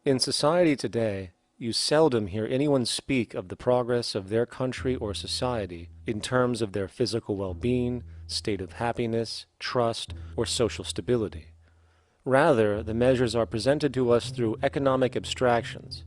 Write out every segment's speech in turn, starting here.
In society today, you seldom hear anyone speak of the progress of their country or society in terms of their physical well-being, state of happiness, trust, or social stability. Rather, the measures are presented to us through economic abstractions.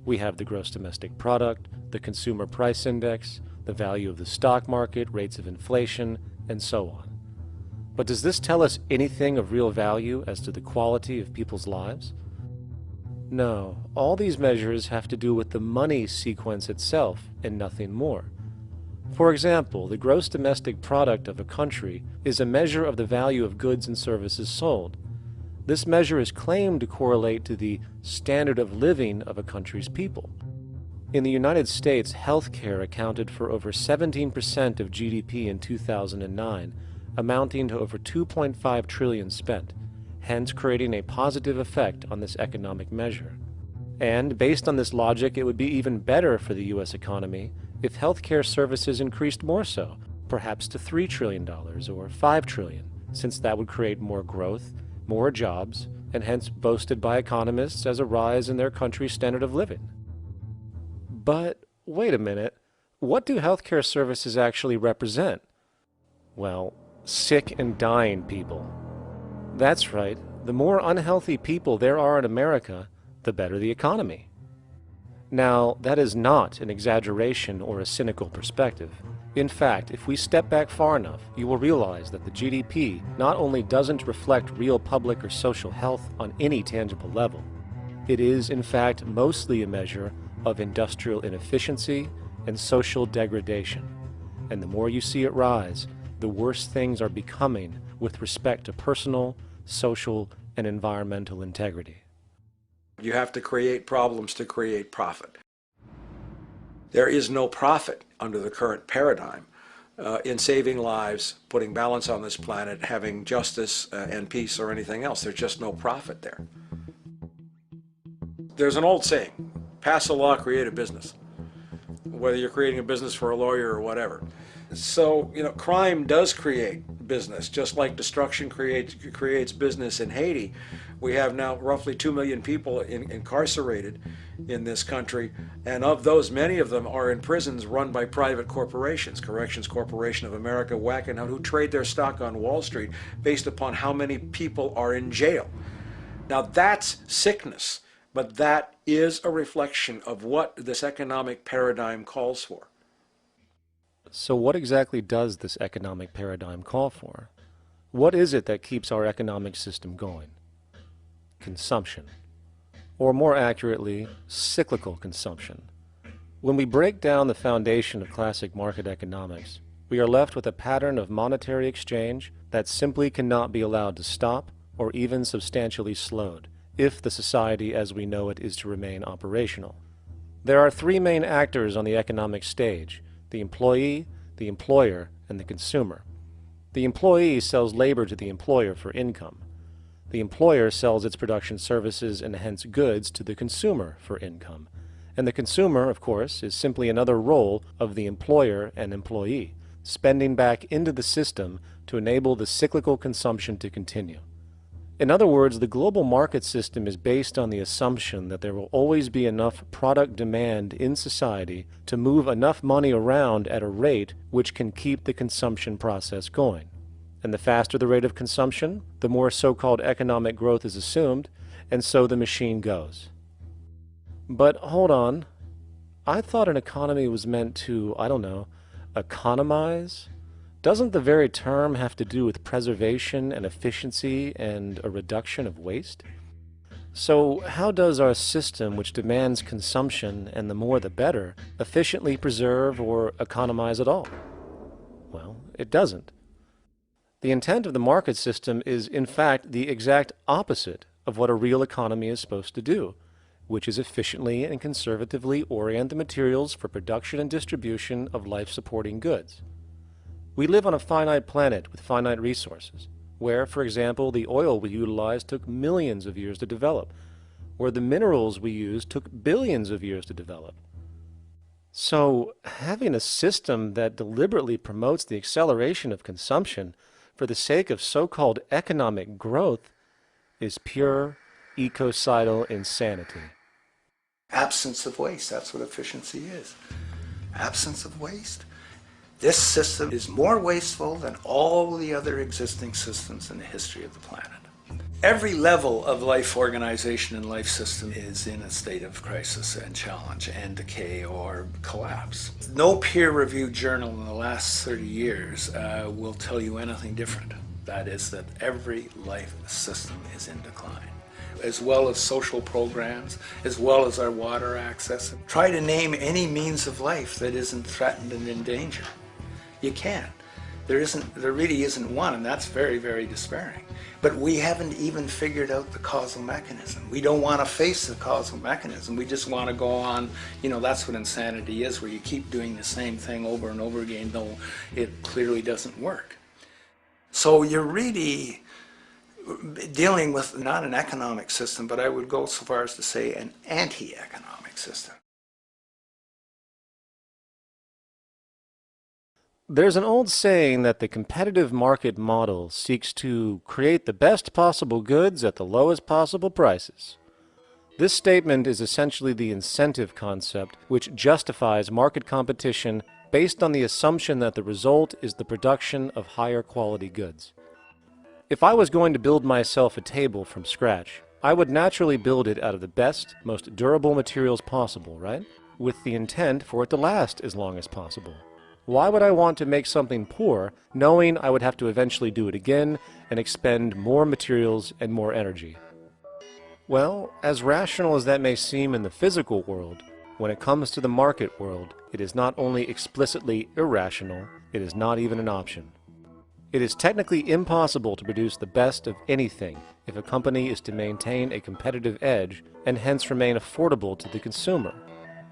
We have the gross domestic product, the consumer price index, the value of the stock market, rates of inflation, and so on. But does this tell us anything of real value as to the quality of people's lives? No, all these measures have to do with the money sequence itself and nothing more. For example, the gross domestic product of a country is a measure of the value of goods and services sold. This measure is claimed to correlate to the standard of living of a country's people. In the United States, healthcare accounted for over 17% of GDP in 2009, amounting to over 2.5 trillion spent, hence creating a positive effect on this economic measure. And based on this logic, it would be even better for the U.S. economy if healthcare services increased more so, perhaps to $3 trillion or $5 trillion, since that would create more growth, more jobs, and hence boasted by economists as a rise in their country's standard of living. But wait a minute, what do healthcare services actually represent? Well, sick and dying people. That's right, the more unhealthy people there are in America, the better the economy. Now, that is not an exaggeration or a cynical perspective. In fact, if we step back far enough, you will realize that the GDP not only doesn't reflect real public or social health on any tangible level, it is, in fact, mostly a measure of industrial inefficiency and social degradation. And the more you see it rise, the worse things are becoming with respect to personal, social, and environmental integrity. You have to create problems to create profit. There is no profit under the current paradigm in saving lives, putting balance on this planet, having justice and peace or anything else. There's just no profit there. There's an old saying, pass a law, create a business, whether you're creating a business for a lawyer or whatever. So, crime does create business, just like destruction creates business in Haiti. We have now roughly 2 million people incarcerated in this country, and of those, many of them are in prisons run by private corporations, Corrections Corporation of America, Wackenhut, who trade their stock on Wall Street based upon how many people are in jail. Now that's sickness, but that is a reflection of what this economic paradigm calls for. So what exactly does this economic paradigm call for? What is it that keeps our economic system going? Consumption. Or more accurately, cyclical consumption. When we break down the foundation of classic market economics, we are left with a pattern of monetary exchange that simply cannot be allowed to stop or even substantially slowed, if the society as we know it is to remain operational. There are three main actors on the economic stage: the employee, the employer, and the consumer. The employee sells labor to the employer for income. The employer sells its production services and hence goods to the consumer for income. And the consumer, of course, is simply another role of the employer and employee, spending back into the system to enable the cyclical consumption to continue. In other words, the global market system is based on the assumption that there will always be enough product demand in society to move enough money around at a rate which can keep the consumption process going. And the faster the rate of consumption, the more so-called economic growth is assumed, and so the machine goes. But hold on, I thought an economy was meant to, economize? Doesn't the very term have to do with preservation and efficiency and a reduction of waste? So how does our system, which demands consumption and the more the better, efficiently preserve or economize at all? Well, it doesn't. The intent of the market system is, in fact, the exact opposite of what a real economy is supposed to do, which is efficiently and conservatively orient the materials for production and distribution of life-supporting goods. We live on a finite planet with finite resources, where, for example, the oil we utilize took millions of years to develop, where the minerals we use took billions of years to develop. So, having a system that deliberately promotes the acceleration of consumption for the sake of so-called economic growth is pure ecocidal insanity. Absence of waste, that's what efficiency is. Absence of waste. This system is more wasteful than all the other existing systems in the history of the planet. Every level of life organization and life system is in a state of crisis and challenge and decay or collapse. No peer-reviewed journal in the last 30 years will tell you anything different. That is that every life system is in decline, as well as social programs, as well as our water access. Try to name any means of life that isn't threatened and in danger. You can't. There really isn't one, and that's very, very despairing. But we haven't even figured out the causal mechanism. We don't want to face the causal mechanism. We just want to go on, that's what insanity is, where you keep doing the same thing over and over again, though it clearly doesn't work. So you're really dealing with not an economic system, but I would go so far as to say an anti-economic system. There's an old saying that the competitive market model seeks to create the best possible goods at the lowest possible prices. This statement is essentially the incentive concept, which justifies market competition based on the assumption that the result is the production of higher quality goods. If I was going to build myself a table from scratch, I would naturally build it out of the best, most durable materials possible, right? With the intent for it to last as long as possible. Why would I want to make something poor, knowing I would have to eventually do it again and expend more materials and more energy? Well, as rational as that may seem in the physical world, when it comes to the market world, it is not only explicitly irrational, it is not even an option. It is technically impossible to produce the best of anything if a company is to maintain a competitive edge and hence remain affordable to the consumer.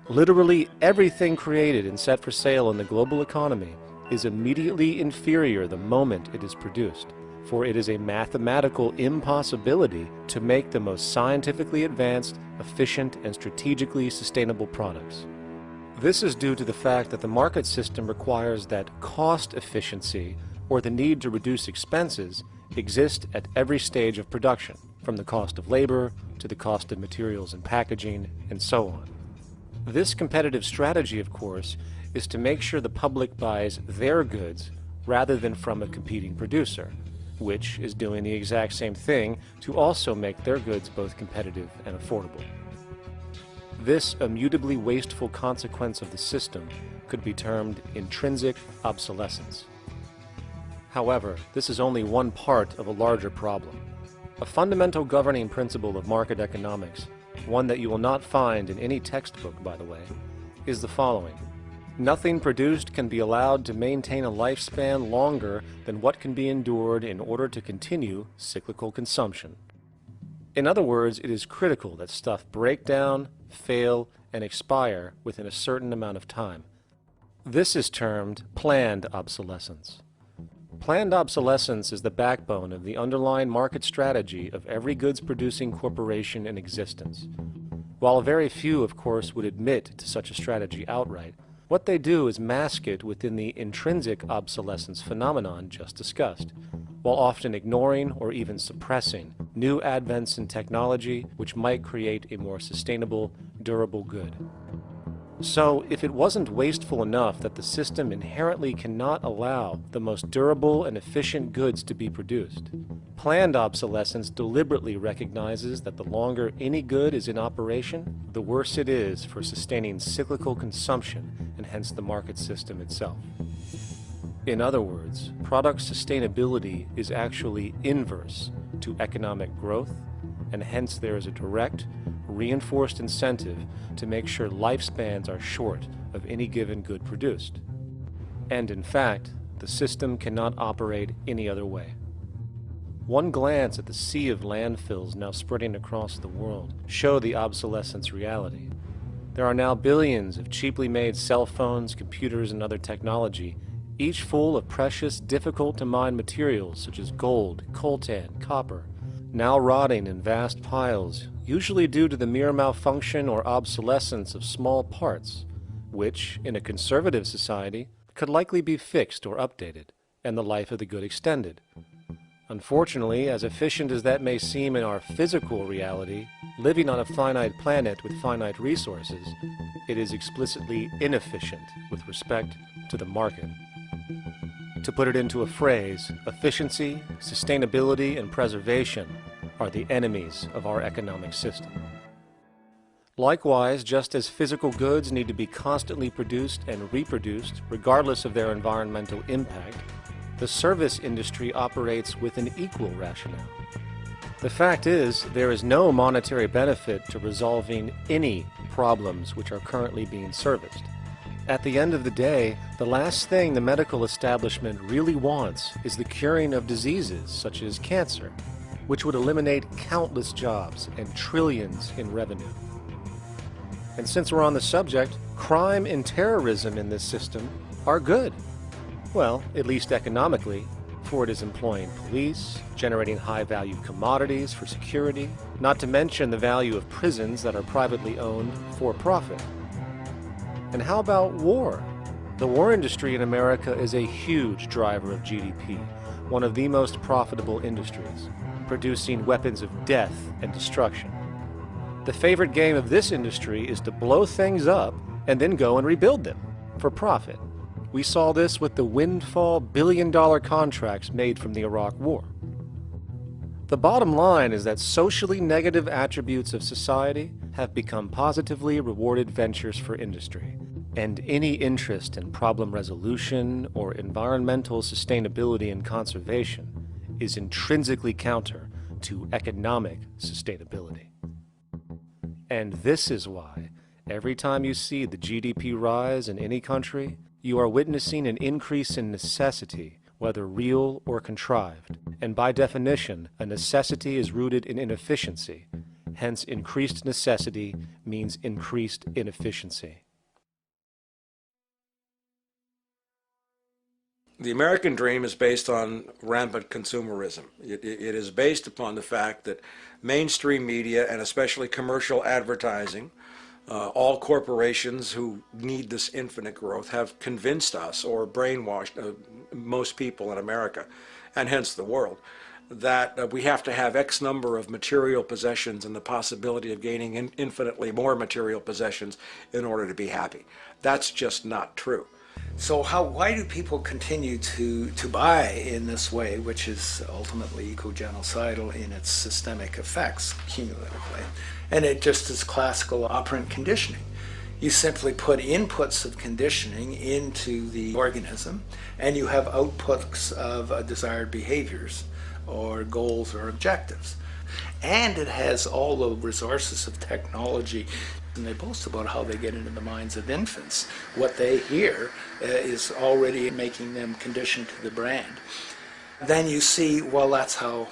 Literally everything created and set for sale in the global economy is immediately inferior the moment it is produced, for it is a mathematical impossibility to make the most scientifically advanced, efficient, and strategically sustainable products. This is due to the fact that the market system requires that cost efficiency, or the need to reduce expenses, exist at every stage of production, from the cost of labor to the cost of materials and packaging, and so on. This competitive strategy, of course, is to make sure the public buys their goods rather than from a competing producer, which is doing the exact same thing to also make their goods both competitive and affordable. This immutably wasteful consequence of the system could be termed intrinsic obsolescence. However, this is only one part of a larger problem. A fundamental governing principle of market economics, one that you will not find in any textbook, by the way, is the following. Nothing produced can be allowed to maintain a lifespan longer than what can be endured in order to continue cyclical consumption. In other words, it is critical that stuff break down, fail, and expire within a certain amount of time. This is termed planned obsolescence. Planned obsolescence is the backbone of the underlying market strategy of every goods-producing corporation in existence. While very few, of course, would admit to such a strategy outright, what they do is mask it within the intrinsic obsolescence phenomenon just discussed, while often ignoring or even suppressing new advents in technology which might create a more sustainable, durable good. So, if it wasn't wasteful enough that the system inherently cannot allow the most durable and efficient goods to be produced, planned obsolescence deliberately recognizes that the longer any good is in operation, the worse it is for sustaining cyclical consumption and hence the market system itself. In other words, product sustainability is actually inverse to economic growth, and hence there is a direct, reinforced incentive to make sure lifespans are short of any given good produced. And in fact, the system cannot operate any other way. One glance at the sea of landfills now spreading across the world show the obsolescence reality. There are now billions of cheaply made cell phones, computers, and other technology, each full of precious, difficult-to-mine materials such as gold, coltan, copper, now rotting in vast piles, usually due to the mere malfunction or obsolescence of small parts, which, in a conservative society, could likely be fixed or updated, and the life of the good extended. Unfortunately, as efficient as that may seem in our physical reality, living on a finite planet with finite resources, it is explicitly inefficient with respect to the market. To put it into a phrase, efficiency, sustainability, and preservation are the enemies of our economic system. Likewise, just as physical goods need to be constantly produced and reproduced regardless of their environmental impact, the service industry operates with an equal rationale. The fact is, there is no monetary benefit to resolving any problems which are currently being serviced. At the end of the day, the last thing the medical establishment really wants is the curing of diseases such as cancer, which would eliminate countless jobs and trillions in revenue. And since we're on the subject, crime and terrorism in this system are good. Well, at least economically, for it is employing police, generating high-value commodities for security, not to mention the value of prisons that are privately owned for profit. And how about war? The war industry in America is a huge driver of GDP, one of the most profitable industries, producing weapons of death and destruction. The favorite game of this industry is to blow things up and then go and rebuild them for profit. We saw this with the windfall billion-dollar contracts made from the Iraq War. The bottom line is that socially negative attributes of society have become positively rewarded ventures for industry, and any interest in problem resolution or environmental sustainability and conservation is intrinsically counter to economic sustainability. And this is why, every time you see the GDP rise in any country, you are witnessing an increase in necessity, whether real or contrived. And by definition, a necessity is rooted in inefficiency. Hence, increased necessity means increased inefficiency. The American dream is based on rampant consumerism. It is based upon the fact that mainstream media, and especially commercial advertising, all corporations who need this infinite growth, have convinced us or brainwashed most people in America, and hence the world, that we have to have X number of material possessions and the possibility of gaining infinitely more material possessions in order to be happy. That's just not true. So why do people continue to buy in this way, which is ultimately eco-genocidal in its systemic effects cumulatively? And it just is classical operant conditioning. You simply put inputs of conditioning into the organism, and you have outputs of desired behaviors or goals or objectives. And it has all the resources of technology. And they boast about how they get into the minds of infants. What they hear is already making them conditioned to the brand. Then you see, well, that's how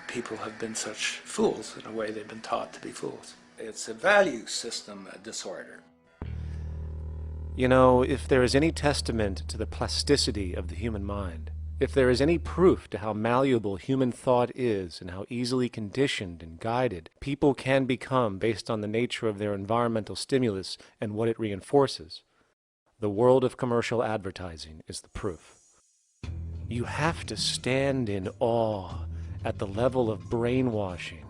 people have been such fools. In a way, they've been taught to be fools. It's a value system disorder. You know, if there is any testament to the plasticity of the human mind, if there is any proof to how malleable human thought is and how easily conditioned and guided people can become based on the nature of their environmental stimulus and what it reinforces, the world of commercial advertising is the proof. You have to stand in awe at the level of brainwashing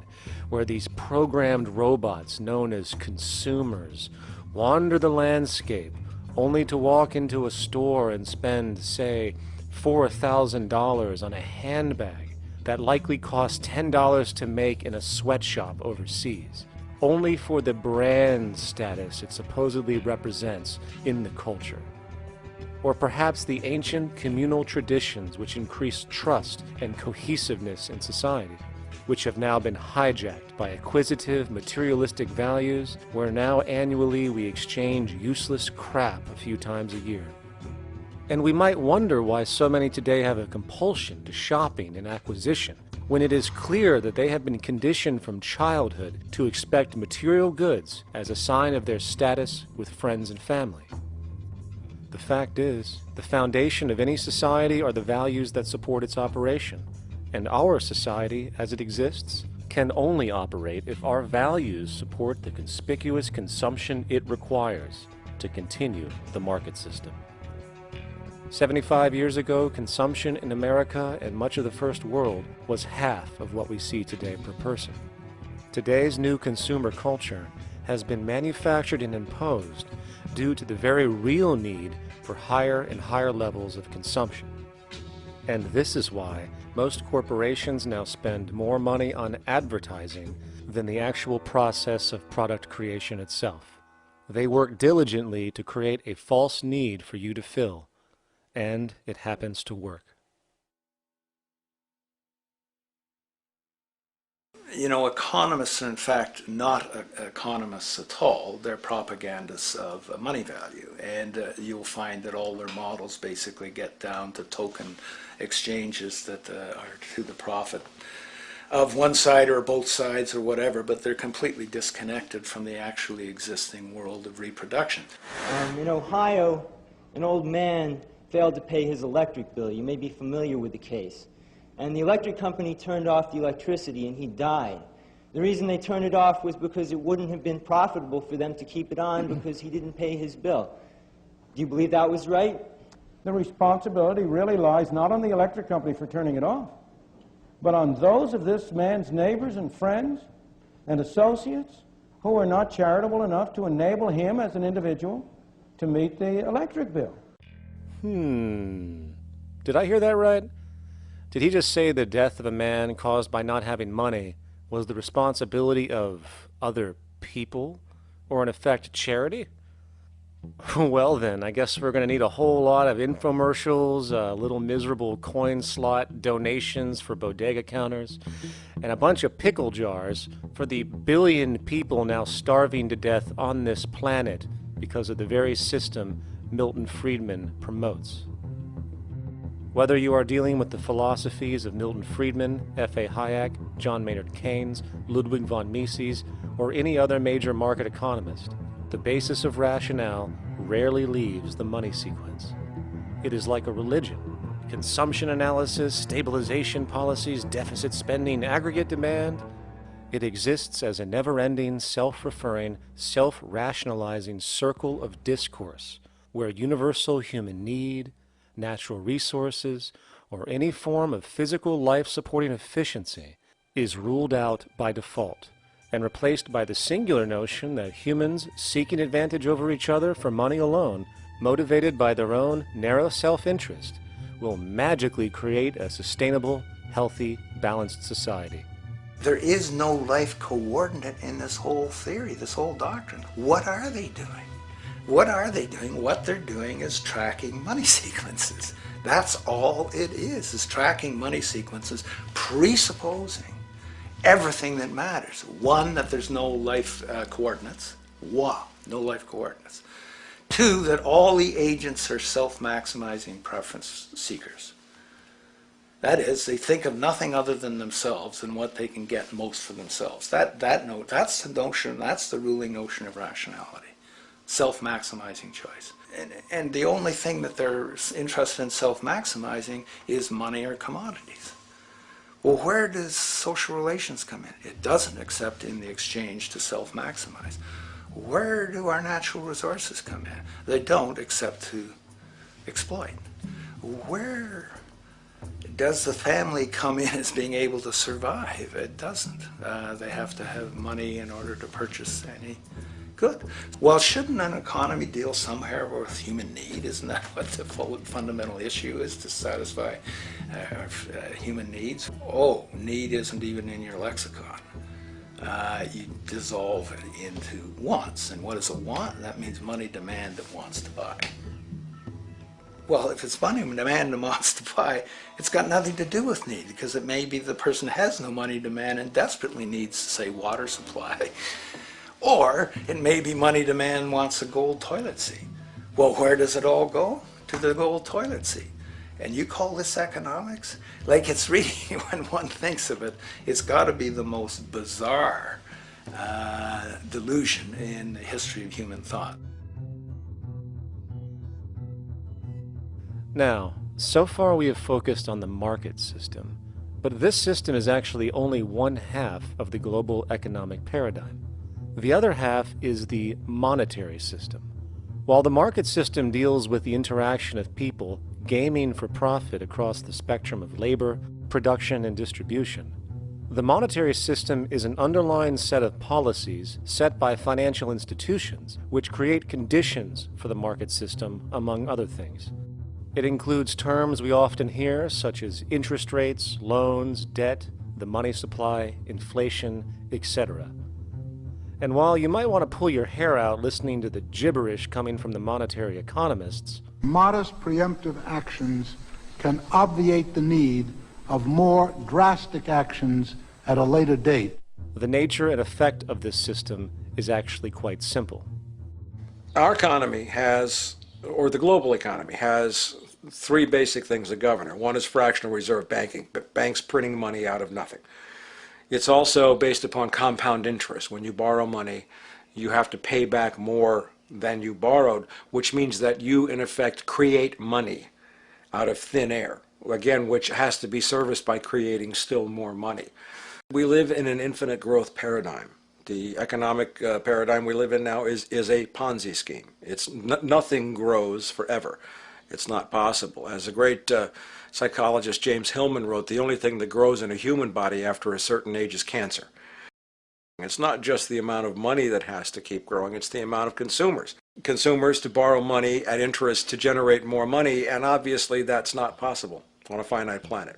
where these programmed robots known as consumers wander the landscape only to walk into a store and spend, say, $4,000 on a handbag that likely costs $10 to make in a sweatshop overseas, only for the brand status it supposedly represents in the culture. Or perhaps the ancient communal traditions which increase trust and cohesiveness in society, which have now been hijacked by acquisitive, materialistic values, where now annually we exchange useless crap a few times a year. And we might wonder why so many today have a compulsion to shopping and acquisition, when it is clear that they have been conditioned from childhood to expect material goods as a sign of their status with friends and family. The fact is, the foundation of any society are the values that support its operation, and our society, as it exists, can only operate if our values support the conspicuous consumption it requires to continue the market system. 75 years ago, consumption in America and much of the first world was half of what we see today per person. Today's new consumer culture has been manufactured and imposed due to the very real need for higher and higher levels of consumption. And this is why most corporations now spend more money on advertising than the actual process of product creation itself. They work diligently to create a false need for you to fill, and it happens to work. You know, economists are in fact not economists at all. They're propagandists of money value. And you'll find that all their models basically get down to token exchanges that are to the profit of one side or both sides or whatever, but they're completely disconnected from the actually existing world of reproduction. In Ohio, an old man failed to pay his electric bill. You may be familiar with the case. And the electric company turned off the electricity and he died. The reason they turned it off was because it wouldn't have been profitable for them to keep it on because he didn't pay his bill. Do you believe that was right? The responsibility really lies not on the electric company for turning it off, but on those of this man's neighbors and friends and associates who are not charitable enough to enable him as an individual to meet the electric bill. Did I hear that right? Did he just say the death of a man caused by not having money was the responsibility of other people, or in effect charity? Well then, I guess we're going to need a whole lot of infomercials, little miserable coin slot donations for bodega counters, and a bunch of pickle jars for the billion people now starving to death on this planet because of the very system Milton Friedman promotes. Whether you are dealing with the philosophies of Milton Friedman, F.A. Hayek, John Maynard Keynes, Ludwig von Mises, or any other major market economist, the basis of rationale rarely leaves the money sequence. It is like a religion. Consumption analysis, stabilization policies, deficit spending, aggregate demand. It exists as a never-ending, self-referring, self-rationalizing circle of discourse where universal human need, natural resources, or any form of physical life-supporting efficiency is ruled out by default and replaced by the singular notion that humans seeking advantage over each other for money alone, motivated by their own narrow self-interest, will magically create a sustainable, healthy, balanced society. There is no life coordinate in this whole theory, this whole doctrine. What are they doing? What are they doing? What they're doing is tracking money sequences. That's all it is tracking money sequences, presupposing everything that matters. One, that there's no life coordinates. Wow, no life coordinates. Two, that all the agents are self-maximizing preference seekers. That is, they think of nothing other than themselves and what they can get most for themselves. That's the notion, that's the ruling notion of rationality. Self-maximizing choice. And the only thing that they're interested in self-maximizing is money or commodities. Well, where does social relations come in? It doesn't, except in the exchange to self-maximize. Where do our natural resources come in? They don't, except to exploit. Where does the family come in as being able to survive? It doesn't. They have to have money in order to purchase any good. Well, shouldn't an economy deal somewhere with human need? Isn't that what the fundamental issue is, to satisfy human needs? Oh, need isn't even in your lexicon. You dissolve it into wants. And what is a want? That means money demand that wants to buy. Well, if it's money demand that wants to buy, it's got nothing to do with need, because it may be the person has no money demand and desperately needs, say, water supply. Or it may be money demand wants a gold toilet seat. Well, where does it all go? To the gold toilet seat. And you call this economics? Like, it's really, when one thinks of it, it's got to be the most bizarre delusion in the history of human thought. Now, so far we have focused on the market system, but this system is actually only one half of the global economic paradigm. The other half is the monetary system. While the market system deals with the interaction of people gaming for profit across the spectrum of labor, production, and distribution. The monetary system is an underlying set of policies set by financial institutions which create conditions for the market system, among other things. It includes terms we often hear, such as interest rates, loans, debt, the money supply, inflation, etc. And while you might want to pull your hair out listening to the gibberish coming from the monetary economists, modest preemptive actions can obviate the need of more drastic actions at a later date. the nature and effect of this system is actually quite simple. Our economy has, or the global economy has, three basic things that govern it. One is fractional reserve banking, banks printing money out of nothing. It's also based upon compound interest. When you borrow money, you have to pay back more than you borrowed, which means that you, in effect, create money out of thin air, again, which has to be serviced by creating still more money. We live in an infinite growth paradigm. The economic paradigm we live in now is a Ponzi scheme. It's nothing grows forever. It's not possible. As a great psychologist James Hillman wrote, the only thing that grows in a human body after a certain age is cancer. It's not just the amount of money that has to keep growing, it's the amount of consumers. Consumers to borrow money at interest to generate more money, and obviously that's not possible on a finite planet.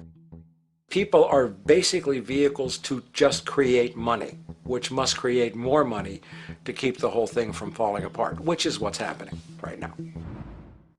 People are basically vehicles to just create money, which must create more money to keep the whole thing from falling apart, which is what's happening right now.